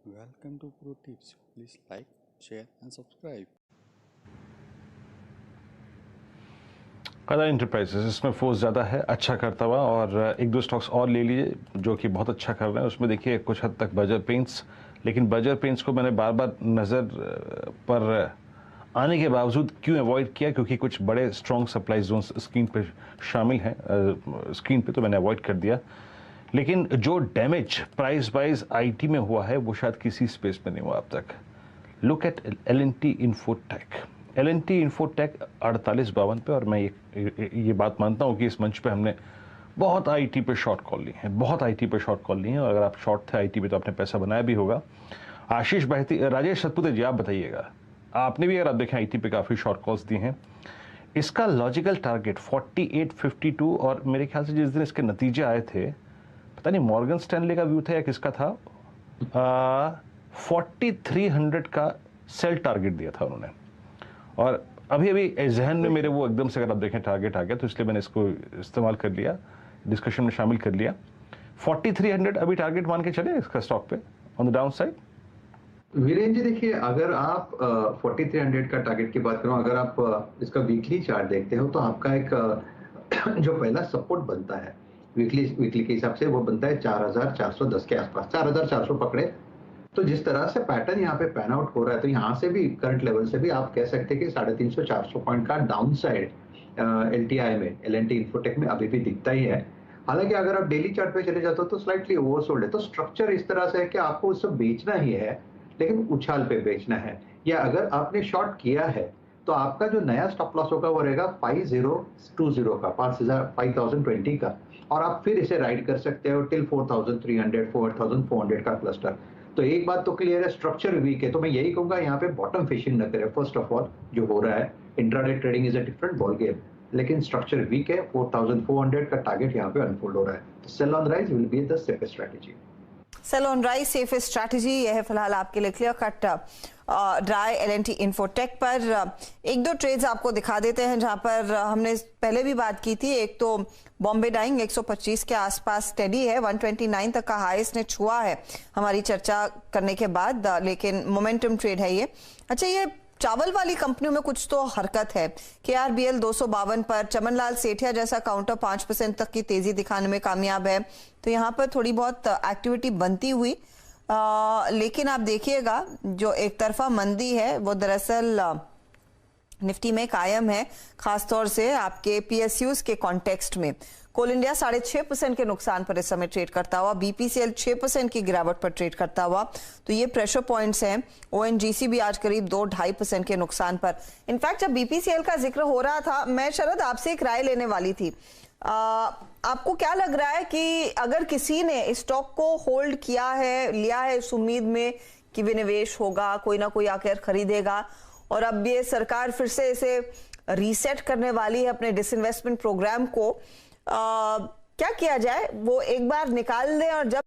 Welcome to Pro Tips. Please like, share and subscribe. कदर enterprises इसमें force ज़्यादा है, अच्छा करता हुआ, और एक दो स्टॉक्स और ले लिए जो कि बहुत अच्छा कर रहे हैं। उसमें देखिए कुछ हद तक बर्जर पेंट्स, लेकिन बर्जर पेंट्स को मैंने बार बार नज़र पर आने के बावजूद क्यों अवॉइड किया, क्योंकि कुछ बड़े स्ट्रॉन्ग सप्लाई जोन्स स्क्रीन पे शामिल हैं स्क्रीन पे, तो मैंने अवॉइड कर दिया। लेकिन जो डैमेज प्राइस वाइज आईटी में हुआ है वो शायद किसी स्पेस में नहीं हुआ अब तक। Look at L&T infotech. L&T infotech 4852 पे, और मैं ये बात मानता हूँ कि इस मंच पे हमने बहुत आईटी पे शॉर्ट कॉल ली है, बहुत आईटी पे शॉर्ट कॉल ली है, और अगर आप शॉर्ट थे आईटी पे तो आपने पैसा बनाया भी होगा। आशीष भाई, राजेश सतपुते जी, आप बताइएगा, आपने भी अगर आप देखें आईटी पे काफ़ी शॉर्ट कॉल्स दी हैं। इसका लॉजिकल टारगेट 4852, और मेरे ख्याल से जिस दिन इसके नतीजे आए थे, पता नहीं मॉर्गन स्टैनले का व्यू था या किसका था, 4300 का सेल टारगेट दिया था उन्होंने, और अभी अभी जहन में मेरे वो एकदम से अगर आप देखें टारगेट आ गया, तो इसलिए मैंने इसको इस्तेमाल कर लिया, डिस्कशन में शामिल कर लिया। 4300 अभी टारगेट मान के चले इसका स्टॉक पे on the down side. Virendra ji, देखिए, अगर आप 4300 का टारगेट की बात करो, अगर आप इसका वीकली चार्ट देखते हो तो आपका एक जो पहला सपोर्ट बनता है वीकली के हिसाब से, वो बनता है 4410 के आसपास, 4400 पकड़े। तो जिस तरह से पैटर्न यहाँ पे पैन आउट हो रहा है, तो यहाँ से भी करंट लेवल से भी आप कह सकते हैं कि 350-400 पॉइंट का डाउन साइड LTI में, L&T इन्फोटेक में अभी भी दिखता ही है। हालांकि अगर आप डेली चार्ट पे चले जाते हो तो स्लाइटली ओवरसोल्ड है। तो स्ट्रक्चर इस तरह से है कि आपको उससे बेचना ही है, लेकिन उछाल पे बेचना है, या अगर आपने शॉर्ट किया है तो आपका जो नया स्टॉप लॉस होगा वो रहेगा 5020 का, 5020 का, और आप फिर इसे राइड कर सकते हो टिल 4300 4400 का क्लस्टर। तो एक बात तो क्लियर है, स्ट्रक्चर वीक है। तो मैं यही कहूंगा यहाँ पे बॉटम फिशिंग न करें। फर्स्ट ऑफ ऑल जो हो रहा है, intraday trading is a different ball game, लेकिन स्ट्रक्चर वीक है। 4400 का टारगेट यहाँ पे अनफोल्ड हो रहा है। Sell on rise will be the safest strategy. Sell on rise safest strategy, यह है फिलहाल आपके लिए clear cut dry L&T infotech पर। एक दो ट्रेड्स आपको दिखा देते हैं जहां पर हमने पहले भी बात की थी। एक तो बॉम्बे डाइंग 125 के आसपास स्टेडी है, 129 तक का हाई इसने छुआ है हमारी चर्चा करने के बाद, लेकिन मोमेंटम ट्रेड है ये। अच्छा, ये चावल वाली कंपनियों में कुछ तो हरकत है। KRBL 252 पर, चमनलाल सेठिया जैसा काउंटर 5% तक की तेजी दिखाने में कामयाब है, तो यहाँ पर थोड़ी बहुत एक्टिविटी बनती हुई। लेकिन आप देखिएगा जो एक तरफा मंदी है वो दरअसल निफ्टी में कायम है, खासतौर से आपके PSUs के कॉन्टेक्स्ट में। कोल इंडिया 6.5% के नुकसान पर इस समय ट्रेड करता हुआ, BPCL 6% की गिरावट पर ट्रेड करता हुआ, तो ये प्रेशर पॉइंट्स हैं। ONGC भी आज करीब 2-2.5% के नुकसान पर। इनफैक्ट जब BPCL का जिक्र हो रहा था, मैं शरद आपसे एक राय लेने वाली थी। आपको क्या लग रहा है कि अगर किसी ने इस स्टॉक को होल्ड किया है, लिया है इस उम्मीद में कि विनिवेश होगा, कोई ना कोई आकर खरीदेगा, और अब ये सरकार फिर से इसे रीसेट करने वाली है अपने डिसइन्वेस्टमेंट प्रोग्राम को, क्या किया जाए? वो एक बार निकाल दें और जब